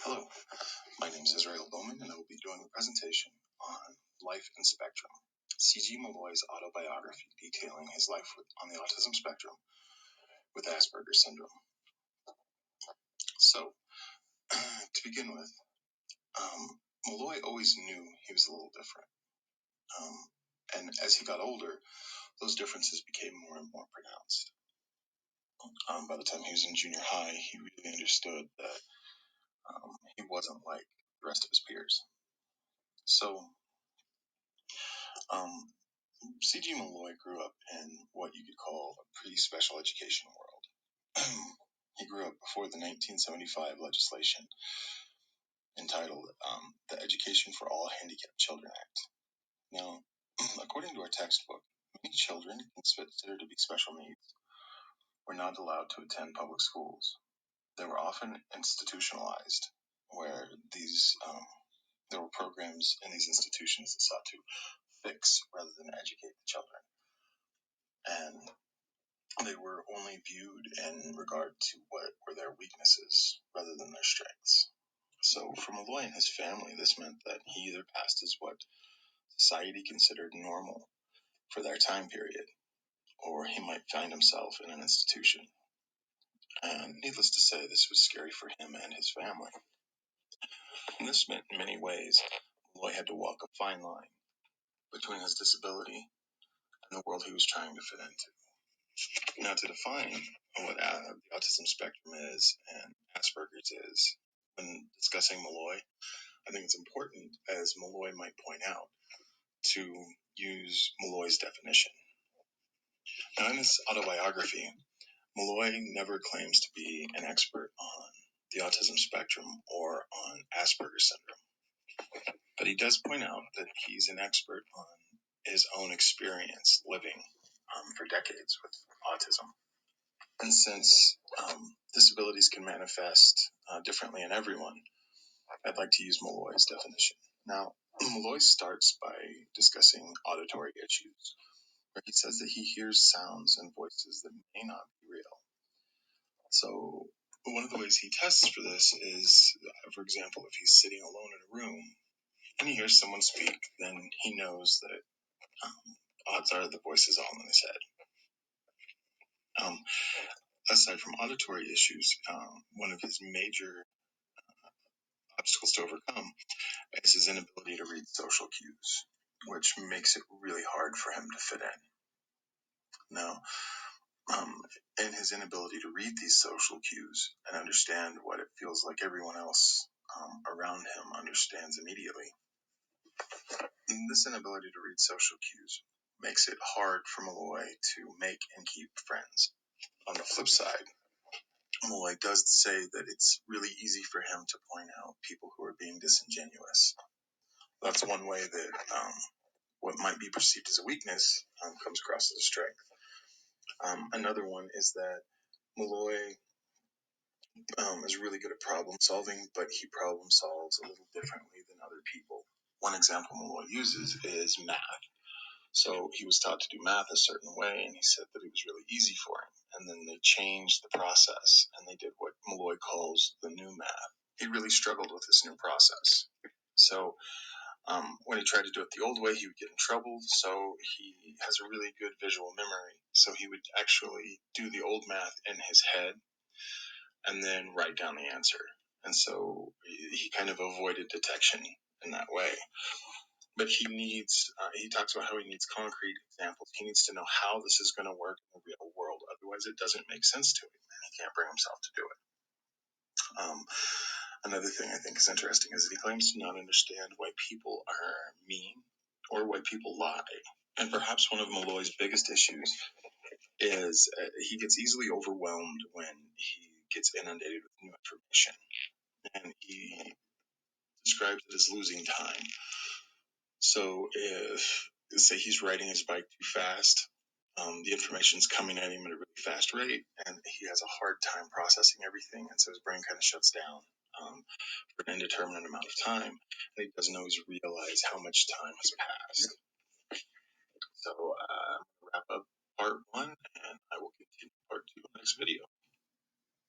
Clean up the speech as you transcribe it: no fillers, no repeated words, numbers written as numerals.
Hello, my name is Bowman, and I will be doing a presentation on life in spectrum. C.G. Malloy's autobiography detailing his life on the autism spectrum with Asperger's syndrome. So, to begin with, Malloy always knew he was a little different. And as he got older, those differences became more and more pronounced. By the time he was in junior high, he really understood that he wasn't like the rest of his peers. So, C.G. Malloy grew up in what you could call a pretty special education world. He grew up before the 1975 legislation entitled the Education for All Handicapped Children Act. Now, according to our textbook, many children considered to be special needs were not allowed to attend public schools. They were often institutionalized, where there were programs in these institutions that sought to fix rather than educate the children. And they were only viewed in regard to what were their weaknesses rather than their strengths. So for Malloy and his family, this meant that he either passed as what society considered normal for their time period, or he might find himself in an institution. And needless to say, this was scary for him and his family. And this meant in many ways, Malloy had to walk a fine line between his disability and the world he was trying to fit into. Now, to define what the autism spectrum is and Asperger's is, when discussing Malloy, I think it's important, as Malloy might point out, to use Malloy's definition. Now, in his autobiography, Malloy never claims to be an expert on the autism spectrum or on Asperger's syndrome, but he does point out that he's an expert on his own experience living for decades with autism. And since disabilities can manifest differently in everyone, I'd like to use Malloy's definition. Now, Malloy starts by discussing auditory issues, where he says that he hears sounds and voices that may not be real. So one of the ways he tests for this is, for example, if he's sitting alone in a room and he hears someone speak, then he knows that odds are the voice is all in his head. Aside from auditory issues, one of his major obstacles to overcome is his inability to read social cues, which makes it really hard for him to fit in. Now, in his inability to read these social cues and understand what it feels like everyone else around him understands immediately, this inability to read social cues makes it hard for Malloy to make and keep friends. On the flip side, Malloy does say that it's really easy for him to point out people who are being disingenuous. That's one way that what might be perceived as a weakness comes across as a strength. Another one is that Malloy is really good at problem solving, but he problem solves a little differently than other people. One example Malloy uses is math. So he was taught to do math a certain way, and he said that it was really easy for him. And then they changed the process, and they did what Malloy calls the new math. He really struggled with this new process. So when he tried to do it the old way, he would get in trouble. So he has a really good visual memory. So he would actually do the old math in his head and then write down the answer. And so he kind of avoided detection in that way. But he talks about how he needs concrete examples. He needs to know how this is going to work in the real world. Otherwise, it doesn't make sense to him, and he can't bring himself to do it. Another thing I think is interesting is that he claims to not understand why people are mean or why people lie. And perhaps one of Malloy's biggest issues is he gets easily overwhelmed when he gets inundated with new information. And he describes it as losing time. So if, say, he's riding his bike too fast, the information's coming at him at a really fast rate, and he has a hard time processing everything, and so his brain kind of shuts down for an indeterminate amount of time, and he doesn't always realize how much time has passed. So I'm going to wrap up part 1, and I will continue part 2 in the next video.